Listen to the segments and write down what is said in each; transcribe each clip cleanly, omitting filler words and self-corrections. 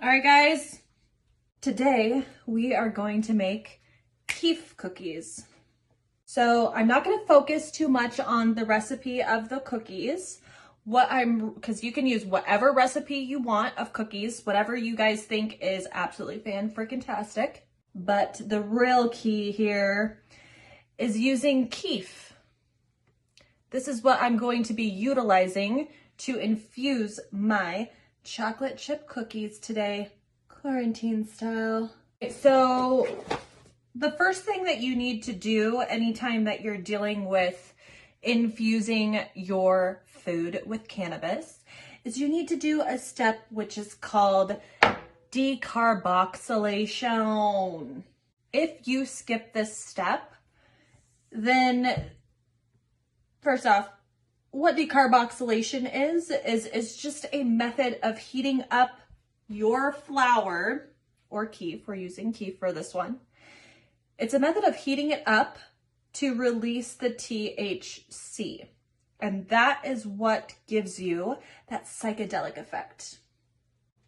All right, guys, today we are going to make keef cookies. So I'm not going to focus too much on the recipe of the cookies. Because you can use whatever recipe you want of cookies, whatever you guys think is absolutely fan-freaking-tastic. But the real key here is using keef. This is what I'm going to be utilizing to infuse my chocolate chip cookies today, quarantine style. So the first thing that you need to do anytime that you're dealing with infusing your food with cannabis is you need to do a step which is called decarboxylation. If you skip this step, then first off, what decarboxylation is just a method of heating up your flour or keef. We're using keef for this one. It's a method of heating it up to release the THC. And that is what gives you that psychedelic effect.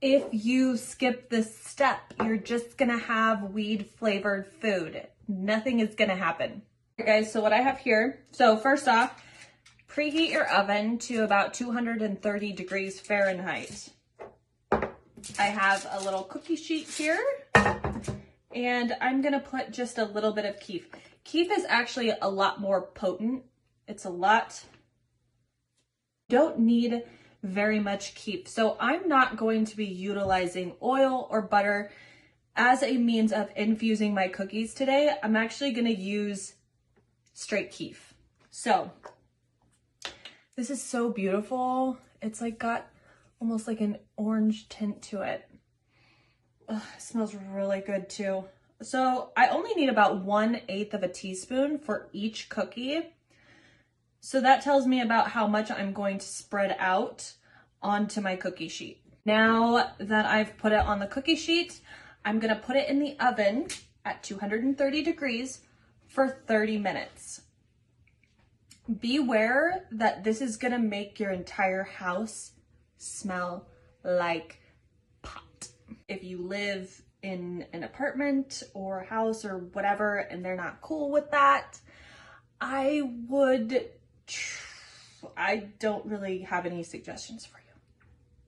If you skip this step, you're just gonna have weed flavored food. Nothing is gonna happen. Okay, guys, so what I have here, so first off, preheat your oven to about 230 degrees Fahrenheit. I have a little cookie sheet here, and I'm gonna put just a little bit of keef. Keef is actually a lot more potent. Don't need very much keef. So I'm not going to be utilizing oil or butter as a means of infusing my cookies today. I'm actually gonna use straight keef. So this is so beautiful. It's like got almost like an orange tint to it. Ugh, it smells really good too. So I only need about 1/8 of a teaspoon for each cookie. So that tells me about how much I'm going to spread out onto my cookie sheet. Now that I've put it on the cookie sheet, I'm gonna put it in the oven at 230 degrees for 30 minutes. Beware that this is gonna make your entire house smell like pot. If you live in an apartment or house or whatever and they're not cool with that, I don't really have any suggestions for you.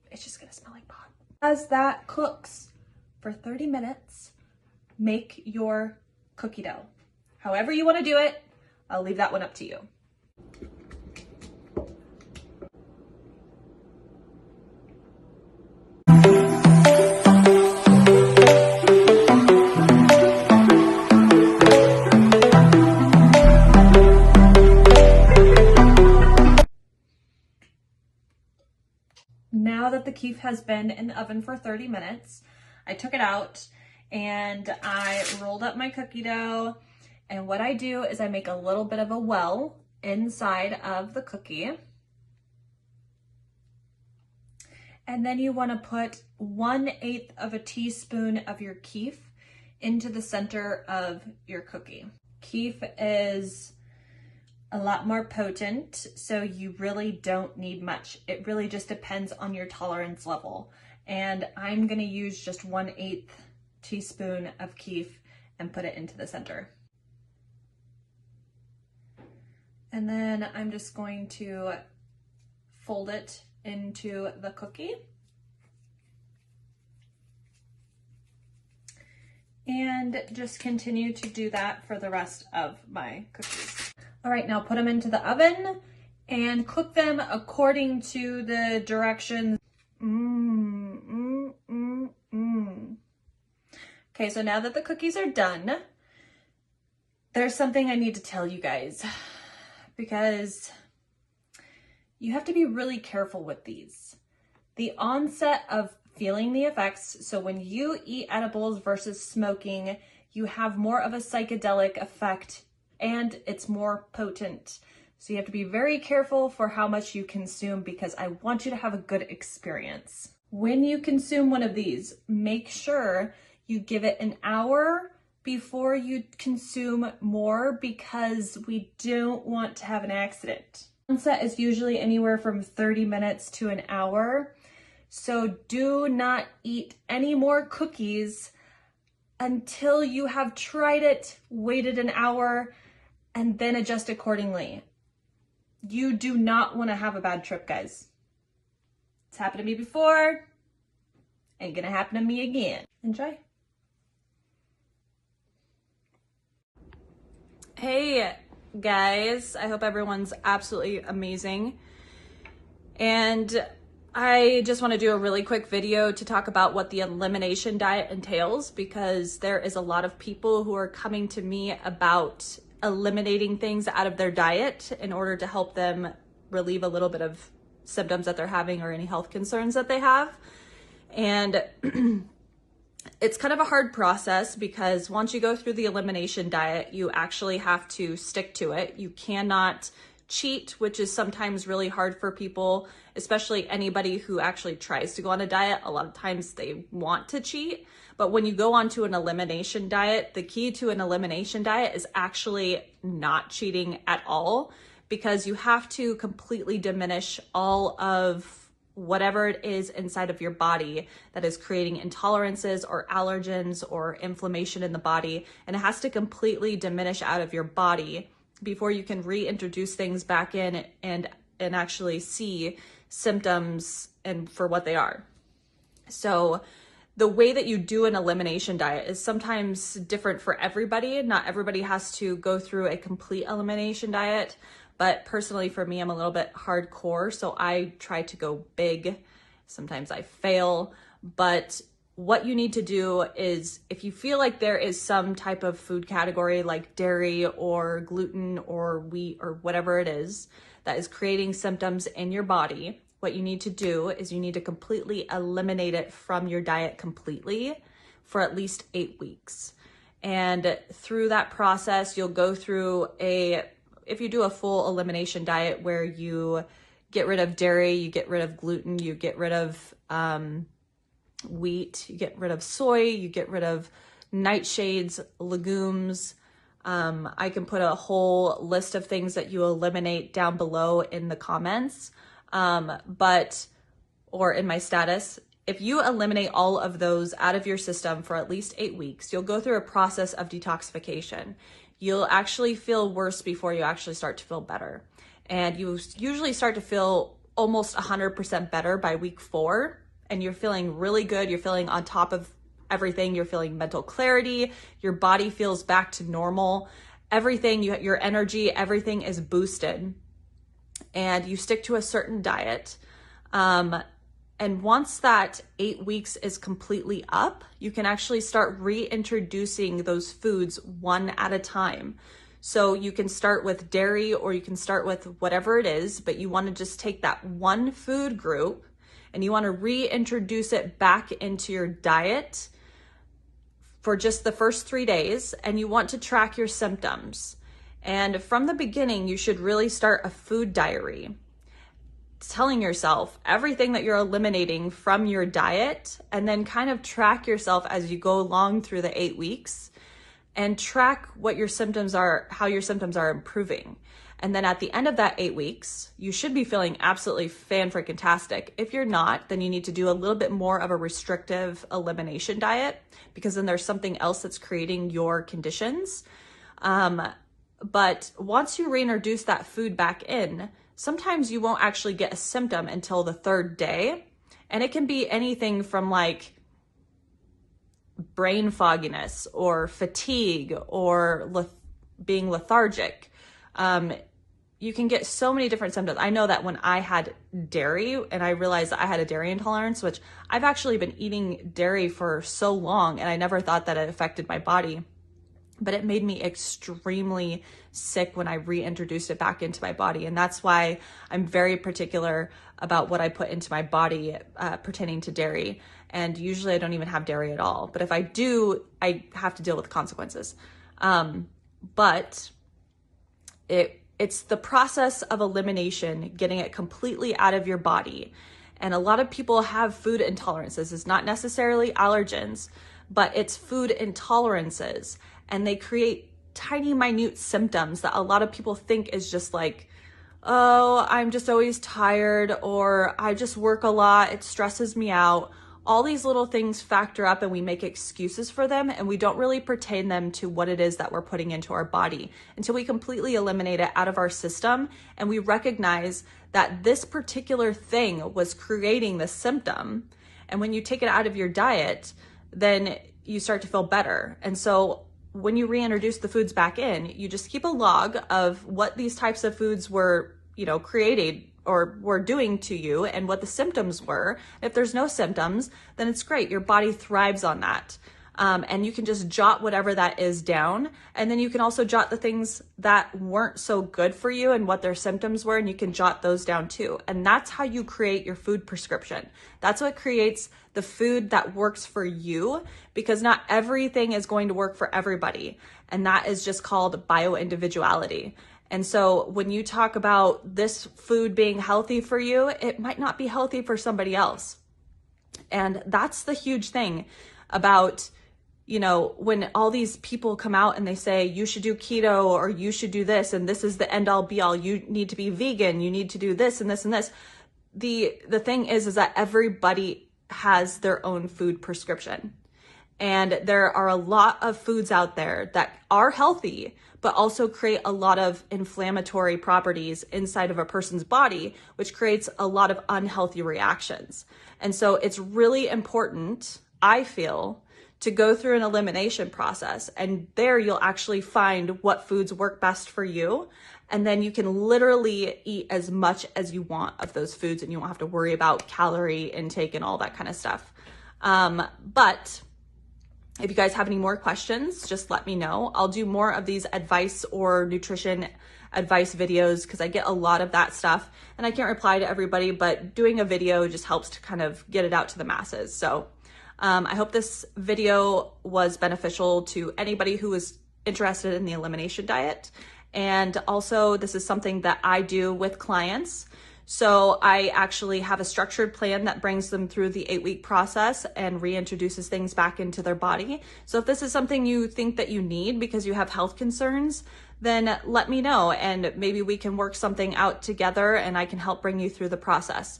It's just gonna smell like pot. As that cooks for 30 minutes, make your cookie dough. However you wanna do it, I'll leave that one up to you. Now that the keef has been in the oven for 30 minutes, I took it out and I rolled up my cookie dough. And what I do is I make a little bit of a well inside of the cookie. And then you want to put 1/8 of a teaspoon of your keef into the center of your cookie. Keef is a lot more potent, so you really don't need much. It really just depends on your tolerance level. And I'm gonna use just 1/8 teaspoon of keef and put it into the center. And then I'm just going to fold it into the cookie. And just continue to do that for the rest of my cookies. All right, now put them into the oven and cook them according to the directions. Okay, so now that the cookies are done, there's something I need to tell you guys because you have to be really careful with these. The onset of feeling the effects, so when you eat edibles versus smoking, you have more of a psychedelic effect and it's more potent. So you have to be very careful for how much you consume because I want you to have a good experience. When you consume one of these, make sure you give it an hour before you consume more because we don't want to have an accident. Onset is usually anywhere from 30 minutes to an hour. So do not eat any more cookies until you have tried it, waited an hour, and then adjust accordingly. You do not want to have a bad trip, guys. It's happened to me before. Ain't gonna happen to me again. Enjoy. Hey guys, I hope everyone's absolutely amazing. And I just want to do a really quick video to talk about what the elimination diet entails, because there is a lot of people who are coming to me about eliminating things out of their diet in order to help them relieve a little bit of symptoms that they're having or any health concerns that they have. And it's kind of a hard process because once you go through the elimination diet, you actually have to stick to it. You cannot cheat, which is sometimes really hard for people, especially anybody who actually tries to go on a diet. A lot of times they want to cheat, but when you go onto an elimination diet, the key to an elimination diet is actually not cheating at all, because you have to completely diminish all of whatever it is inside of your body that is creating intolerances or allergens or inflammation in the body, and it has to completely diminish out of your body before you can reintroduce things back in and actually see symptoms and for what they are. So the way that you do an elimination diet is sometimes different for everybody. Not everybody has to go through a complete elimination diet, but personally for me, I'm a little bit hardcore, so I try to go big. Sometimes I fail, but what you need to do is, if you feel like there is some type of food category like dairy or gluten or wheat or whatever it is that is creating symptoms in your body, what you need to do is you need to completely eliminate it from your diet completely for at least 8 weeks. And through that process, you'll go through if you do a full elimination diet where you get rid of dairy, you get rid of gluten, you get rid of wheat, you get rid of soy, you get rid of nightshades, legumes. I can put a whole list of things that you eliminate down below in the comments, or in my status. If you eliminate all of those out of your system for at least 8 weeks, you'll go through a process of detoxification. You'll actually feel worse before you actually start to feel better. And you usually start to feel almost 100% better by week 4. And you're feeling really good. You're feeling on top of everything. You're feeling mental clarity. Your body feels back to normal. Everything, your energy, everything is boosted. And you stick to a certain diet. And once that 8 weeks is completely up, you can actually start reintroducing those foods one at a time. So you can start with dairy, or you can start with whatever it is, but you want to just take that one food group and you want to reintroduce it back into your diet for just the first 3 days, and you want to track your symptoms. And from the beginning, you should really start a food diary, telling yourself everything that you're eliminating from your diet, and then kind of track yourself as you go along through the 8 weeks and track what your symptoms are, how your symptoms are improving. And then at the end of that 8 weeks, you should be feeling absolutely fan-freaking-tastic. If you're not, then you need to do a little bit more of a restrictive elimination diet, because then there's something else that's creating your conditions. But once you reintroduce that food back in, sometimes you won't actually get a symptom until the 3rd day. And it can be anything from like brain fogginess or fatigue or being lethargic. You can get so many different symptoms. I know that when I had dairy and I realized that I had a dairy intolerance, which I've actually been eating dairy for so long and I never thought that it affected my body, but it made me extremely sick when I reintroduced it back into my body. And that's why I'm very particular about what I put into my body pertaining to dairy. And usually I don't even have dairy at all. But if I do, I have to deal with the consequences. But it's the process of elimination, getting it completely out of your body. And a lot of people have food intolerances. It's not necessarily allergens, but it's food intolerances. And they create tiny, minute symptoms that a lot of people think is just like oh, I'm just always tired, or I just work a lot, it stresses me out. All these little things factor up and we make excuses for them, and we don't really pertain them to what it is that we're putting into our body until we completely eliminate it out of our system and we recognize that this particular thing was creating the symptom. And when you take it out of your diet, then you start to feel better. And so when you reintroduce the foods back in, you just keep a log of what these types of foods were, created or were doing to you and what the symptoms were. If there's no symptoms, then it's great. Your body thrives on that. And you can just jot whatever that is down. And then you can also jot the things that weren't so good for you and what their symptoms were, and you can jot those down too. And that's how you create your food prescription. That's what creates the food that works for you, because not everything is going to work for everybody. And that is just called bio-individuality. And so when you talk about this food being healthy for you, it might not be healthy for somebody else. And that's the huge thing about, when all these people come out and they say, you should do keto or you should do this, and this is the end all be all, you need to be vegan, you need to do this and this and this. The thing is that everybody has their own food prescription. And there are a lot of foods out there that are healthy, but also create a lot of inflammatory properties inside of a person's body, which creates a lot of unhealthy reactions. And so it's really important, I feel, to go through an elimination process. And there you'll actually find what foods work best for you. And then you can literally eat as much as you want of those foods, and you won't have to worry about calorie intake and all that kind of stuff. But if you guys have any more questions, just let me know. I'll do more of these advice or nutrition advice videos because I get a lot of that stuff and I can't reply to everybody, but doing a video just helps to kind of get it out to the masses. So I hope this video was beneficial to anybody who is interested in the elimination diet. And also, this is something that I do with clients. So I actually have a structured plan that brings them through the 8-week process and reintroduces things back into their body. So if this is something you think that you need because you have health concerns, then let me know and maybe we can work something out together and I can help bring you through the process.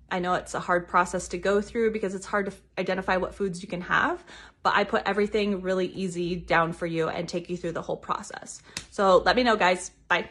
I know it's a hard process to go through because it's hard to identify what foods you can have, but I put everything really easy down for you and take you through the whole process. So let me know, guys. Bye.